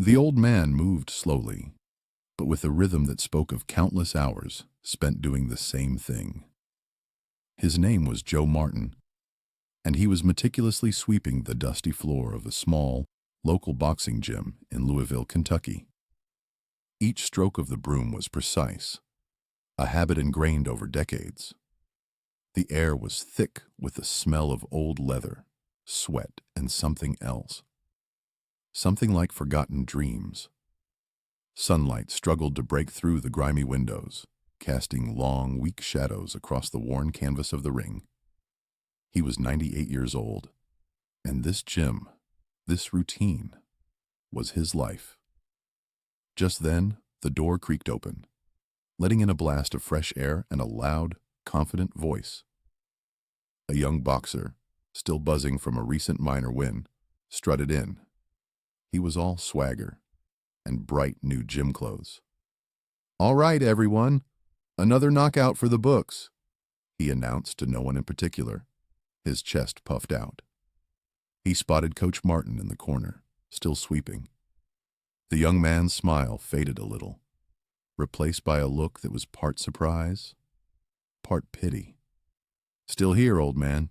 The old man moved slowly, but with a rhythm that spoke of countless hours spent doing the same thing. His name was Joe Martin, and he was meticulously sweeping the dusty floor of a small, local boxing gym in Louisville, Kentucky. Each stroke of the broom was precise, a habit ingrained over decades. The air was thick with the smell of old leather, sweat, and something else. Something like forgotten dreams. Sunlight struggled to break through the grimy windows, casting long, weak shadows across the worn canvas of the ring. He was 98 years old, and this gym, this routine, was his life. Just then, the door creaked open, letting in a blast of fresh air and a loud, confident voice. A young boxer, still buzzing from a recent minor win, strutted in. He was all swagger and bright new gym clothes. "All right, everyone, another knockout for the books," he announced to no one in particular, his chest puffed out. He spotted Coach Martin in the corner, still sweeping. The young man's smile faded a little, replaced by a look that was part surprise, part pity. "Still here, old man,"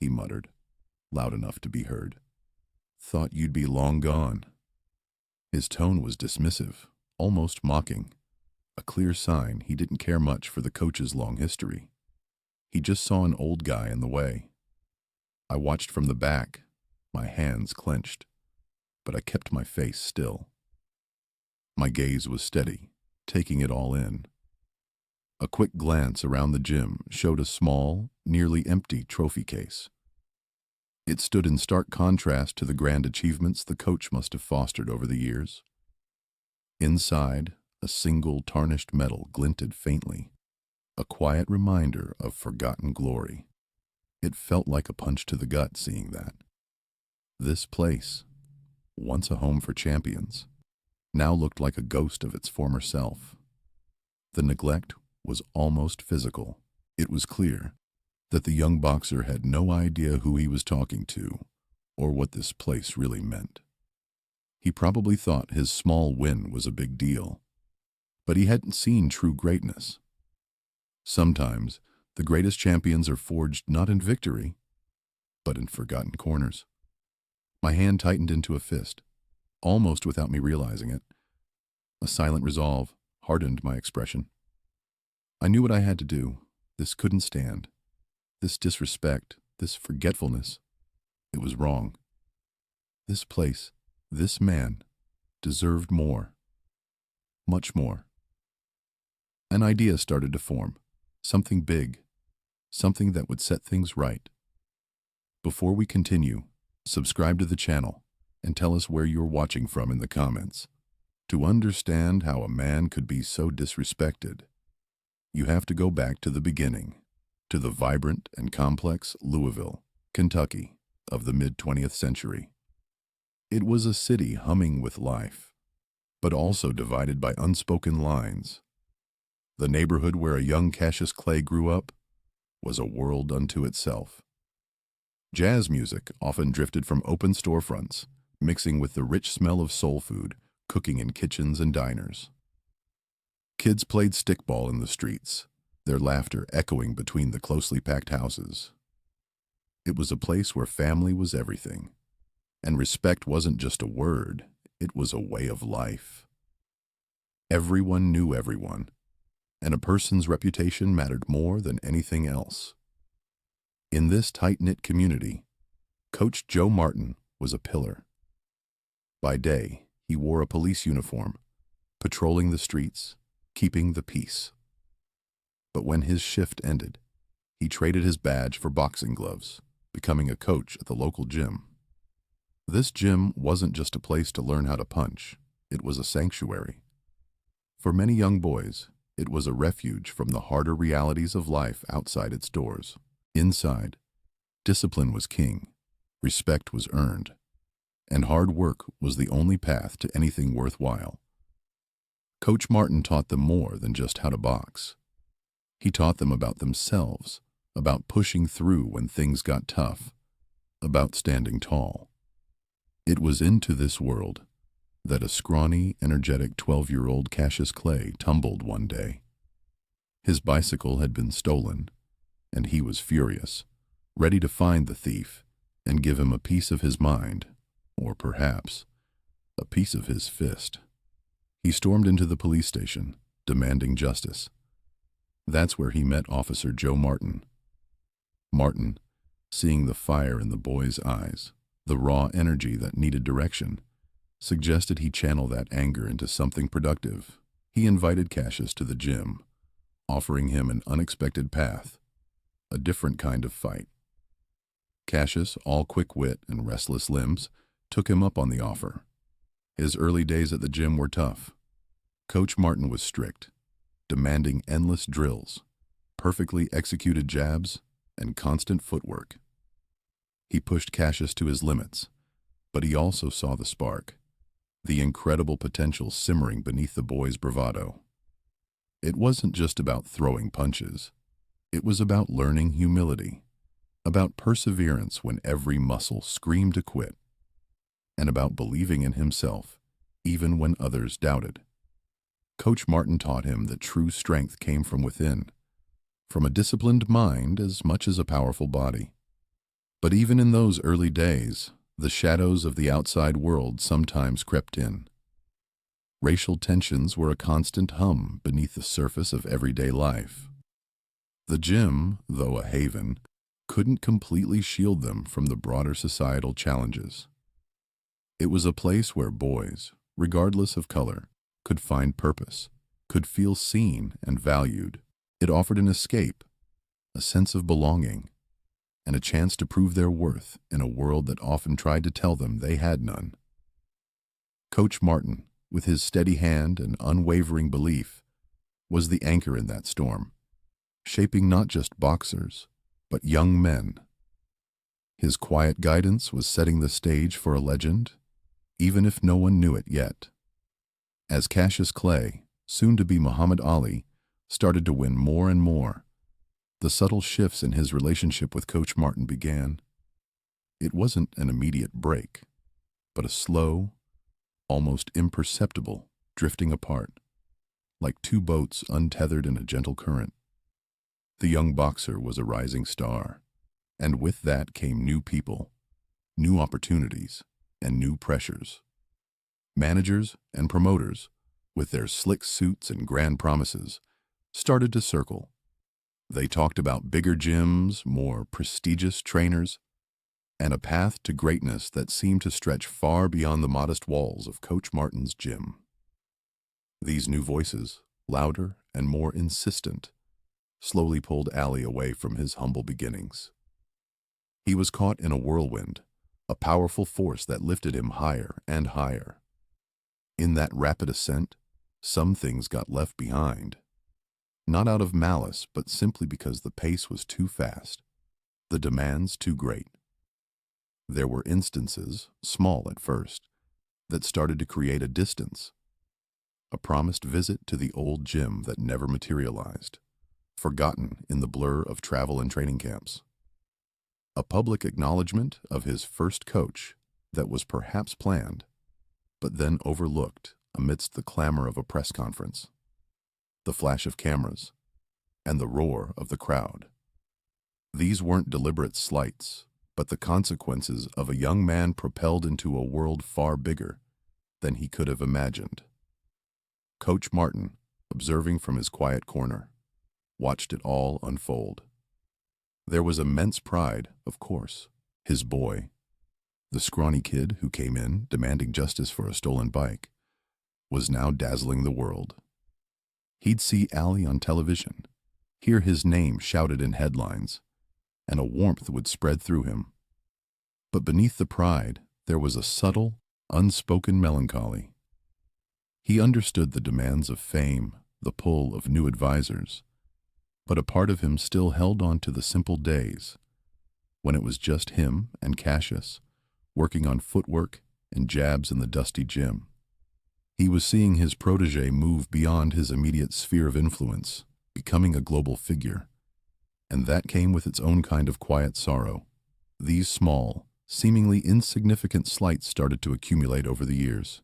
he muttered, loud enough to be heard. "Thought you'd be long gone." His tone was dismissive, almost mocking, a clear sign he didn't care much for the coach's long history. He just saw an old guy in the way. I watched from the back, my hands clenched, but I kept my face still. My gaze was steady, taking it all in. A quick glance around the gym showed a small, nearly empty trophy case. It stood in stark contrast to the grand achievements the coach must have fostered over the years. Inside, a single tarnished medal glinted faintly, a quiet reminder of forgotten glory. It felt like a punch to the gut seeing that. This place, once a home for champions, now looked like a ghost of its former self. The neglect was almost physical. It was clear that the young boxer had no idea who he was talking to or what this place really meant. He probably thought his small win was a big deal, but he hadn't seen true greatness. Sometimes, the greatest champions are forged not in victory, but in forgotten corners. My hand tightened into a fist, almost without me realizing it. A silent resolve hardened my expression. I knew what I had to do. This couldn't stand. This disrespect, this forgetfulness, it was wrong. This place, this man, deserved more. Much more. An idea started to form. Something big. Something that would set things right. Before we continue, subscribe to the channel and tell us where you're watching from in the comments. To understand how a man could be so disrespected, you have to go back to the beginning, to the vibrant and complex Louisville, Kentucky of the mid-20th century. It was a city humming with life, but also divided by unspoken lines. The neighborhood where a young Cassius Clay grew up was a world unto itself. Jazz music often drifted from open storefronts, mixing with the rich smell of soul food cooking in kitchens and diners. Kids played stickball in the streets, their laughter echoing between the closely packed houses. It was a place where family was everything, and respect wasn't just a word, it was a way of life. Everyone knew everyone, and a person's reputation mattered more than anything else. In this tight-knit community, Coach Joe Martin was a pillar. By day, he wore a police uniform, patrolling the streets, keeping the peace. But when his shift ended, he traded his badge for boxing gloves, becoming a coach at the local gym. This gym wasn't just a place to learn how to punch, it was a sanctuary. For many young boys, it was a refuge from the harder realities of life outside its doors. Inside, discipline was king, respect was earned, and hard work was the only path to anything worthwhile. Coach Martin taught them more than just how to box. He taught them about themselves, about pushing through when things got tough, about standing tall. It was into this world, that a scrawny, energetic 12-year-old Cassius Clay tumbled one day. His bicycle had been stolen, and he was furious, ready to find the thief and give him a piece of his mind, or perhaps a piece of his fist. He stormed into the police station, demanding justice. That's where he met Officer Joe Martin. Martin, seeing the fire in the boy's eyes, the raw energy that needed direction, suggested he channel that anger into something productive. He invited Cassius to the gym, offering him an unexpected path, a different kind of fight. Cassius, all quick wit and restless limbs, took him up on the offer. His early days at the gym were tough. Coach Martin was strict, demanding endless drills, perfectly executed jabs, and constant footwork. He pushed Cassius to his limits, but he also saw the spark, the incredible potential simmering beneath the boy's bravado. It wasn't just about throwing punches. It was about learning humility, about perseverance when every muscle screamed to quit, and about believing in himself even when others doubted. Coach Martin taught him that true strength came from within, from a disciplined mind as much as a powerful body. But even in those early days, the shadows of the outside world sometimes crept in. Racial tensions were a constant hum beneath the surface of everyday life. The gym, though a haven, couldn't completely shield them from the broader societal challenges. It was a place where boys, regardless of color, could find purpose, could feel seen and valued. It offered an escape, a sense of belonging, and a chance to prove their worth in a world that often tried to tell them they had none. Coach Martin, with his steady hand and unwavering belief, was the anchor in that storm, shaping not just boxers, but young men. His quiet guidance was setting the stage for a legend, even if no one knew it yet. As Cassius Clay, soon to be Muhammad Ali, started to win more and more, the subtle shifts in his relationship with Coach Martin began. It wasn't an immediate break, but a slow, almost imperceptible drifting apart, like two boats untethered in a gentle current. The young boxer was a rising star, and with that came new people, new opportunities, and new pressures. Managers and promoters, with their slick suits and grand promises, started to circle. They talked about bigger gyms, more prestigious trainers, and a path to greatness that seemed to stretch far beyond the modest walls of Coach Martin's gym. These new voices, louder and more insistent, slowly pulled Ali away from his humble beginnings. He was caught in a whirlwind, a powerful force that lifted him higher and higher. In that rapid ascent, some things got left behind. Not out of malice, but simply because the pace was too fast, the demands too great. There were instances, small at first, that started to create a distance. A promised visit to the old gym that never materialized, forgotten in the blur of travel and training camps. A public acknowledgement of his first coach that was perhaps planned, but then overlooked amidst the clamor of a press conference, the flash of cameras, and the roar of the crowd. These weren't deliberate slights, but the consequences of a young man propelled into a world far bigger than he could have imagined. Coach Martin, observing from his quiet corner, watched it all unfold. There was immense pride, of course. His boy, the scrawny kid who came in demanding justice for a stolen bike, was now dazzling the world. He'd see Ali on television, hear his name shouted in headlines, and a warmth would spread through him. But beneath the pride, there was a subtle, unspoken melancholy. He understood the demands of fame, the pull of new advisors, but a part of him still held on to the simple days, when it was just him and Cassius, working on footwork and jabs in the dusty gym. He was seeing his protege move beyond his immediate sphere of influence, becoming a global figure. And that came with its own kind of quiet sorrow. These small, seemingly insignificant slights started to accumulate over the years.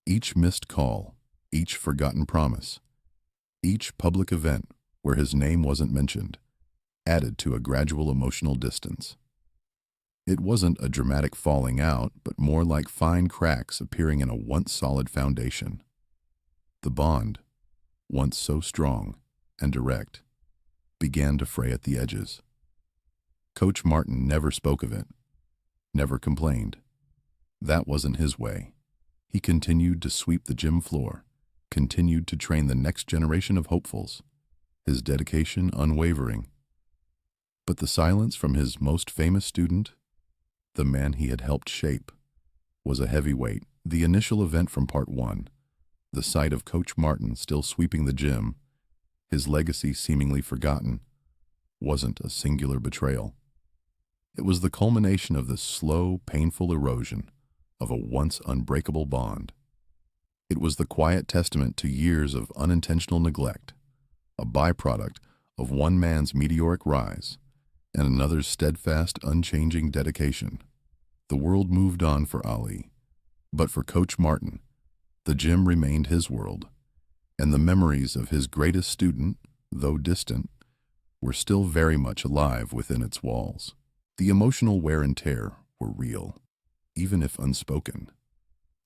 Each missed call, each forgotten promise, each public event where his name wasn't mentioned, added to a gradual emotional distance. It wasn't a dramatic falling out, but more like fine cracks appearing in a once solid foundation. The bond, once so strong and direct, began to fray at the edges. Coach Martin never spoke of it, never complained. That wasn't his way. He continued to sweep the gym floor, continued to train the next generation of hopefuls, his dedication unwavering. But the silence from his most famous student, the man he had helped shape, was a heavy weight. The initial event from part one, the sight of Coach Martin still sweeping the gym, his legacy seemingly forgotten, wasn't a singular betrayal. It was the culmination of the slow, painful erosion of a once unbreakable bond. It was the quiet testament to years of unintentional neglect, a byproduct of one man's meteoric rise and another's steadfast, unchanging dedication. The world moved on for Ali, but for Coach Martin, the gym remained his world, and the memories of his greatest student, though distant, were still very much alive within its walls. The emotional wear and tear were real, even if unspoken,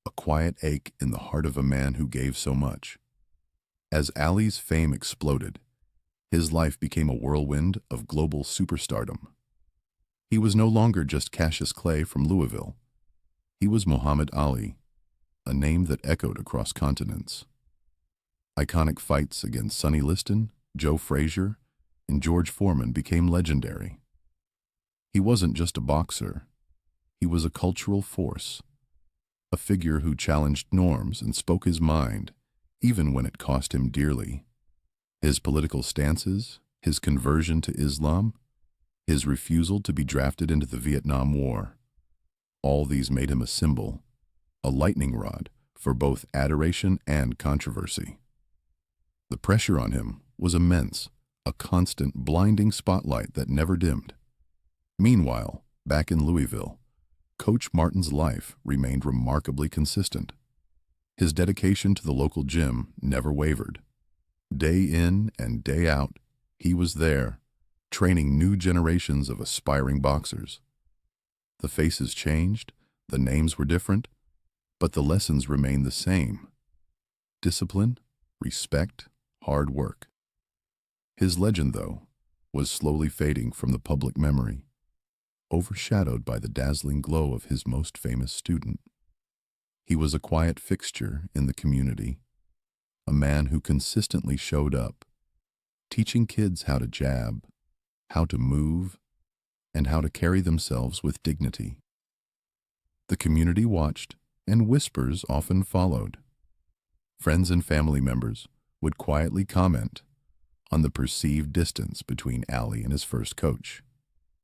a quiet ache in the heart of a man who gave so much. As Ali's fame exploded, his life became a whirlwind of global superstardom. He was no longer just Cassius Clay from Louisville. He was Muhammad Ali, a name that echoed across continents. Iconic fights against Sonny Liston, Joe Frazier, and George Foreman became legendary. He wasn't just a boxer. He was a cultural force, a figure who challenged norms and spoke his mind, even when it cost him dearly. His political stances, his conversion to Islam, his refusal to be drafted into the Vietnam War, all these made him a symbol, a lightning rod for both adoration and controversy. The pressure on him was immense, a constant, blinding spotlight that never dimmed. Meanwhile, back in Louisville, Coach Martin's life remained remarkably consistent. His dedication to the local gym never wavered. Day in and day out, he was there, training new generations of aspiring boxers. The faces changed, the names were different, but the lessons remained the same. Discipline, respect, hard work. His legend, though, was slowly fading from the public memory, overshadowed by the dazzling glow of his most famous student. He was a quiet fixture in the community, a man who consistently showed up, teaching kids how to jab, how to move, and how to carry themselves with dignity. The community watched, and whispers often followed. Friends and family members would quietly comment on the perceived distance between Ali and his first coach.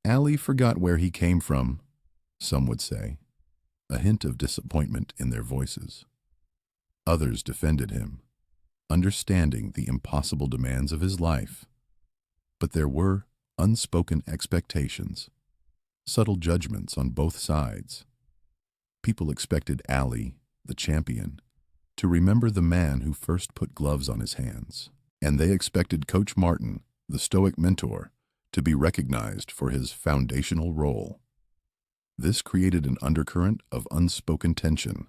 Ali forgot where he came from, some would say, a hint of disappointment in their voices. Others defended him, understanding the impossible demands of his life. But there were unspoken expectations, subtle judgments on both sides. People expected Ali, the champion, to remember the man who first put gloves on his hands, and they expected Coach Martin, the stoic mentor, to be recognized for his foundational role. This created an undercurrent of unspoken tension,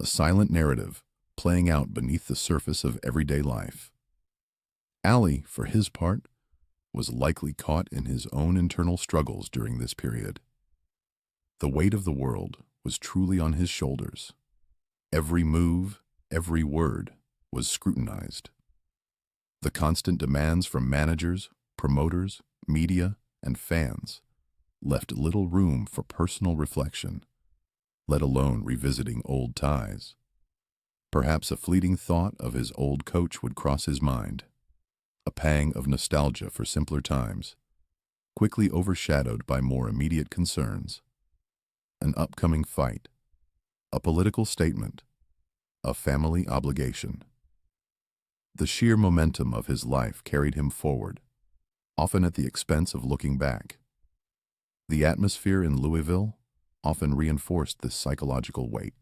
a silent narrative playing out beneath the surface of everyday life. Ali, for his part, was likely caught in his own internal struggles during this period. The weight of the world was truly on his shoulders. Every move, every word was scrutinized. The constant demands from managers, promoters, media, and fans left little room for personal reflection, let alone revisiting old ties. Perhaps a fleeting thought of his old coach would cross his mind, a pang of nostalgia for simpler times, quickly overshadowed by more immediate concerns. An upcoming fight, a political statement, a family obligation. The sheer momentum of his life carried him forward, often at the expense of looking back. The atmosphere in Louisville often reinforced this psychological weight.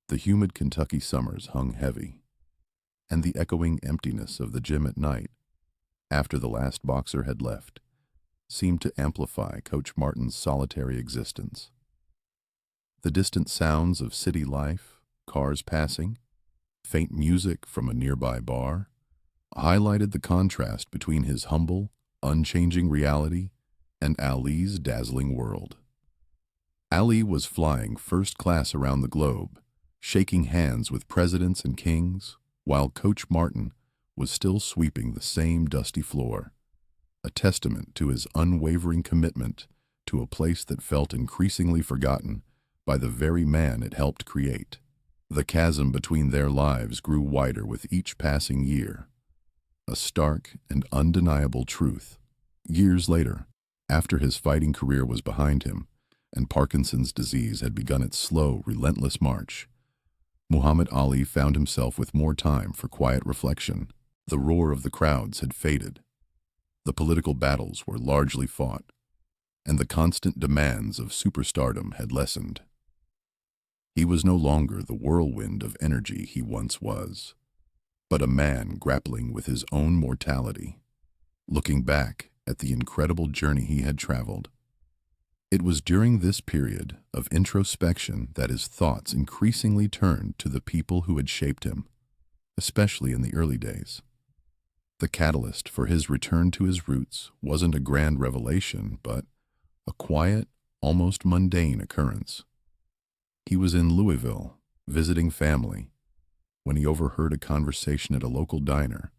The humid Kentucky summers hung heavy, and the echoing emptiness of the gym at night, after the last boxer had left, seemed to amplify Coach Martin's solitary existence. The distant sounds of city life, cars passing, faint music from a nearby bar, highlighted the contrast between his humble, unchanging reality and Ali's dazzling world. Ali was flying first class around the globe, shaking hands with presidents and kings, while Coach Martin was still sweeping the same dusty floor, a testament to his unwavering commitment to a place that felt increasingly forgotten by the very man it helped create. The chasm between their lives grew wider with each passing year, a stark and undeniable truth. Years later, after his fighting career was behind him and Parkinson's disease had begun its slow, relentless march, Muhammad Ali found himself with more time for quiet reflection. The roar of the crowds had faded. The political battles were largely fought, and the constant demands of superstardom had lessened. He was no longer the whirlwind of energy he once was, but a man grappling with his own mortality, looking back at the incredible journey he had traveled. It was during this period of introspection that his thoughts increasingly turned to the people who had shaped him, especially in the early days. The catalyst for his return to his roots wasn't a grand revelation, but a quiet, almost mundane occurrence. He was in Louisville, visiting family, when he overheard a conversation at a local diner.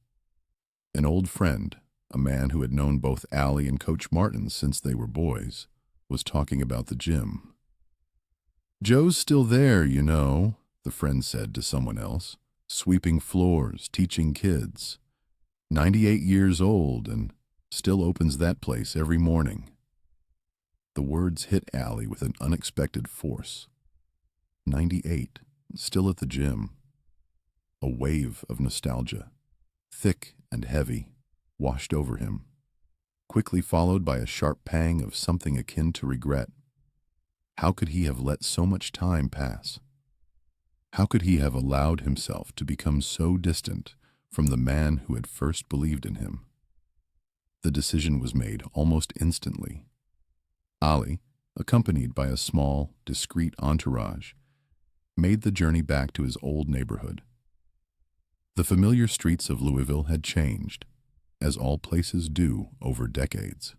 An old friend, a man who had known both Ali and Coach Martin since they were boys, was talking about the gym. "Joe's still there, you know," the friend said to someone else, "sweeping floors, teaching kids. 98 years old and still opens that place every morning." The words hit Ali with an unexpected force. 98, still at the gym. A wave of nostalgia, thick and heavy, washed over him, quickly followed by a sharp pang of something akin to regret. How could he have let so much time pass? How could he have allowed himself to become so distant from the man who had first believed in him? The decision was made almost instantly. Ali, accompanied by a small, discreet entourage, made the journey back to his old neighborhood. The familiar streets of Louisville had changed, as all places do over decades.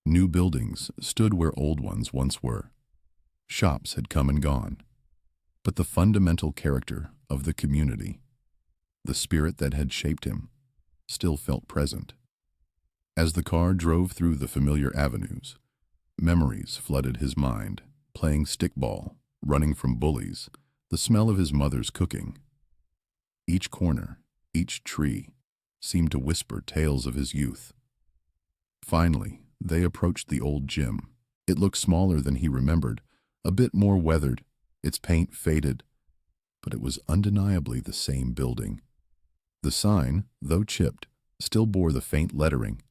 New buildings stood where old ones once were. Shops had come and gone. But the fundamental character of the community, the spirit that had shaped him, still felt present. As the car drove through the familiar avenues, memories flooded his mind, playing stickball, running from bullies, the smell of his mother's cooking. Each corner, each tree, seemed to whisper tales of his youth. Finally, they approached the old gym. It looked smaller than he remembered, a bit more weathered, its paint faded, but it was undeniably the same building. The sign, though chipped, still bore the faint lettering,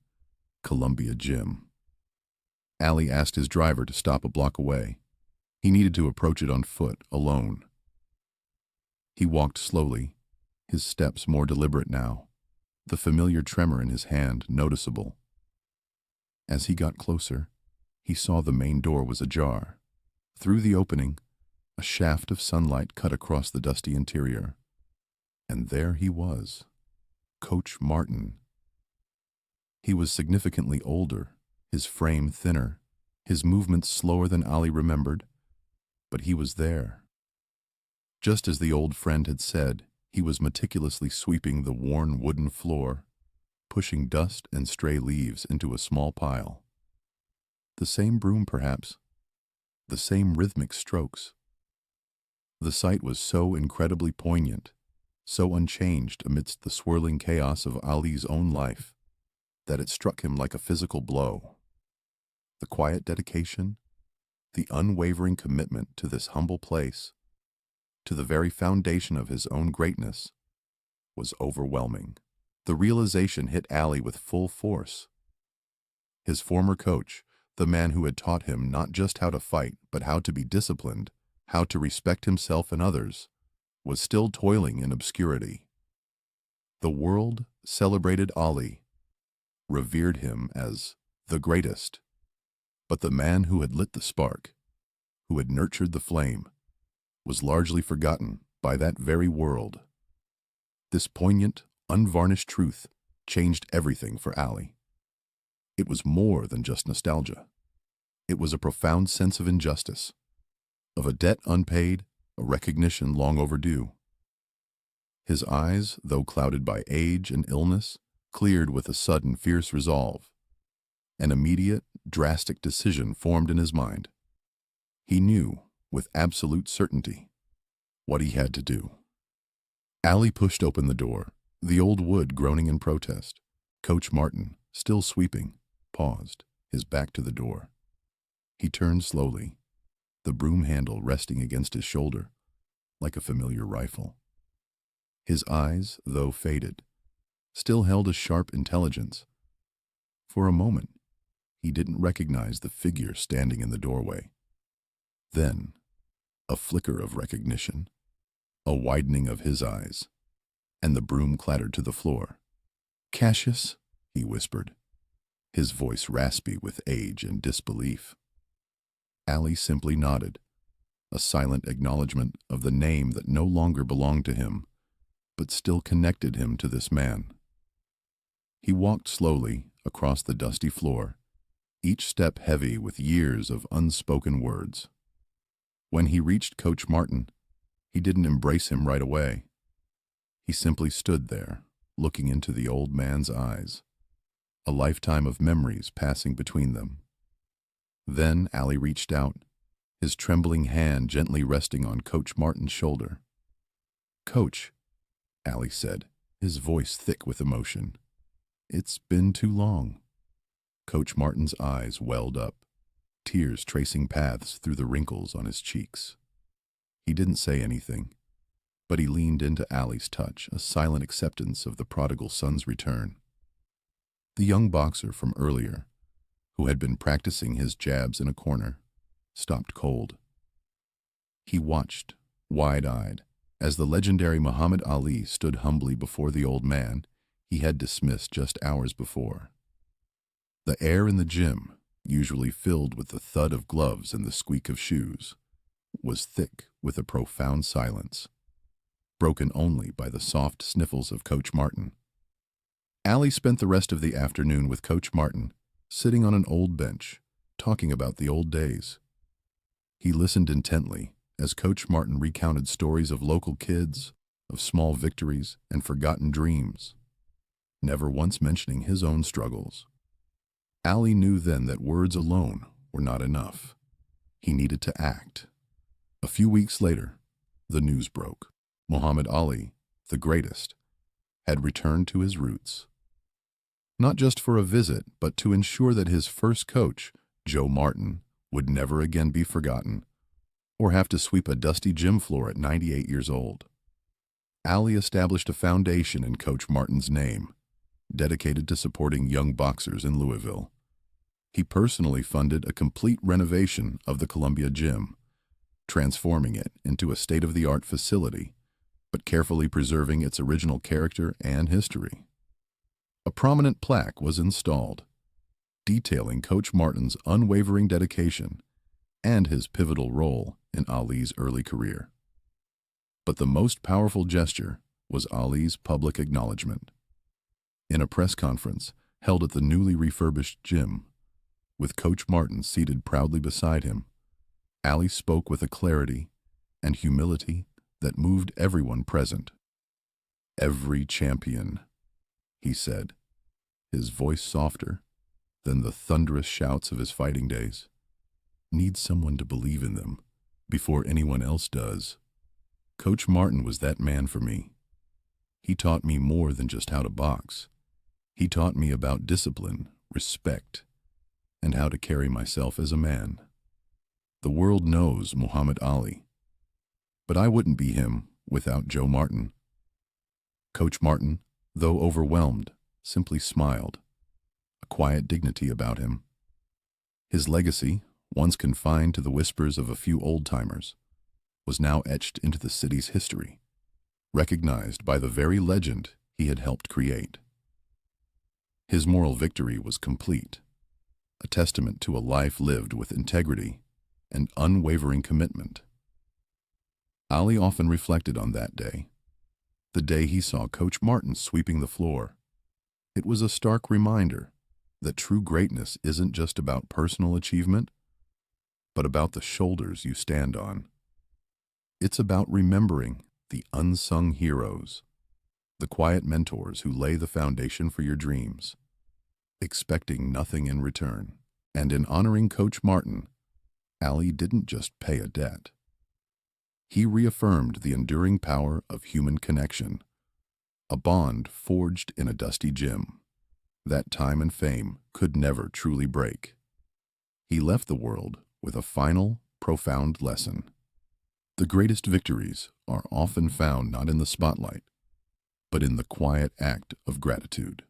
Columbia Gym. Ali asked his driver to stop a block away. He needed to approach it on foot, alone. He walked slowly, his steps more deliberate now, the familiar tremor in his hand noticeable. As he got closer, he saw the main door was ajar. Through the opening, a shaft of sunlight cut across the dusty interior. And there he was, Coach Martin. He was significantly older, his frame thinner, his movements slower than Ali remembered, but he was there. Just as the old friend had said, he was meticulously sweeping the worn wooden floor, pushing dust and stray leaves into a small pile. The same broom, perhaps, the same rhythmic strokes. The sight was so incredibly poignant, so unchanged amidst the swirling chaos of Ali's own life, that it struck him like a physical blow. The quiet dedication, the unwavering commitment to this humble place, to the very foundation of his own greatness, was overwhelming. The realization hit Ali with full force. His former coach, the man who had taught him not just how to fight, but how to be disciplined, how to respect himself and others, was still toiling in obscurity. The world celebrated Ali, revered him as the greatest, but the man who had lit the spark, who had nurtured the flame, was largely forgotten by that very world. This poignant, unvarnished truth changed everything for Ali. It was more than just nostalgia. It was a profound sense of injustice, of a debt unpaid, a recognition long overdue. His eyes, though clouded by age and illness, cleared with a sudden, fierce resolve. An immediate, drastic decision formed in his mind. He knew, with absolute certainty, what he had to do. Ali pushed open the door, the old wood groaning in protest. Coach Martin, still sweeping, paused, his back to the door. He turned slowly, the broom handle resting against his shoulder, like a familiar rifle. His eyes, though faded, still held a sharp intelligence. For a moment, he didn't recognize the figure standing in the doorway. Then, a flicker of recognition, a widening of his eyes, and the broom clattered to the floor. "Cassius," he whispered, his voice raspy with age and disbelief. Ali simply nodded, a silent acknowledgement of the name that no longer belonged to him, but still connected him to this man. He walked slowly across the dusty floor, each step heavy with years of unspoken words. When he reached Coach Martin, he didn't embrace him right away. He simply stood there, looking into the old man's eyes, a lifetime of memories passing between them. Then Ali reached out, his trembling hand gently resting on Coach Martin's shoulder. "Coach," Ali said, his voice thick with emotion. "It's been too long." Coach Martin's eyes welled up, tears tracing paths through the wrinkles on his cheeks. He didn't say anything, but he leaned into Ali's touch, a silent acceptance of the prodigal son's return. The young boxer from earlier, who had been practicing his jabs in a corner, stopped cold. He watched, wide-eyed, as the legendary Muhammad Ali stood humbly before the old man he had dismissed just hours before. The air in the gym, usually filled with the thud of gloves and the squeak of shoes, was thick with a profound silence, broken only by the soft sniffles of Coach Martin. Ali spent the rest of the afternoon with Coach Martin, sitting on an old bench, talking about the old days. He listened intently as Coach Martin recounted stories of local kids, of small victories and forgotten dreams, never once mentioning his own struggles. Ali knew then that words alone were not enough. He needed to act. A few weeks later, the news broke. Muhammad Ali, the greatest, had returned to his roots. Not just for a visit, but to ensure that his first coach, Joe Martin, would never again be forgotten or have to sweep a dusty gym floor at 98 years old. Ali established a foundation in Coach Martin's name, dedicated to supporting young boxers in Louisville. He personally funded a complete renovation of the Columbia Gym, transforming it into a state-of-the-art facility, but carefully preserving its original character and history. A prominent plaque was installed, detailing Coach Martin's unwavering dedication and his pivotal role in Ali's early career. But the most powerful gesture was Ali's public acknowledgement. In a press conference held at the newly refurbished gym, with Coach Martin seated proudly beside him, Ali spoke with a clarity and humility that moved everyone present. "Every champion," he said, his voice softer than the thunderous shouts of his fighting days, "needs someone to believe in them before anyone else does. Coach Martin was that man for me. He taught me more than just how to box. He taught me about discipline, respect, and how to carry myself as a man. The world knows Muhammad Ali, but I wouldn't be him without Joe Martin." Coach Martin, though overwhelmed, simply smiled, a quiet dignity about him. His legacy, once confined to the whispers of a few old-timers, was now etched into the city's history, recognized by the very legend he had helped create. His moral victory was complete, a testament to a life lived with integrity and unwavering commitment. Ali often reflected on that day, the day he saw Coach Martin sweeping the floor. It was a stark reminder that true greatness isn't just about personal achievement, but about the shoulders you stand on. It's about remembering the unsung heroes, the quiet mentors who lay the foundation for your dreams, expecting nothing in return. And in honoring Coach Martin, Ali didn't just pay a debt. He reaffirmed the enduring power of human connection, a bond forged in a dusty gym that time and fame could never truly break. He left the world with a final, profound lesson. The greatest victories are often found not in the spotlight, but in the quiet act of gratitude.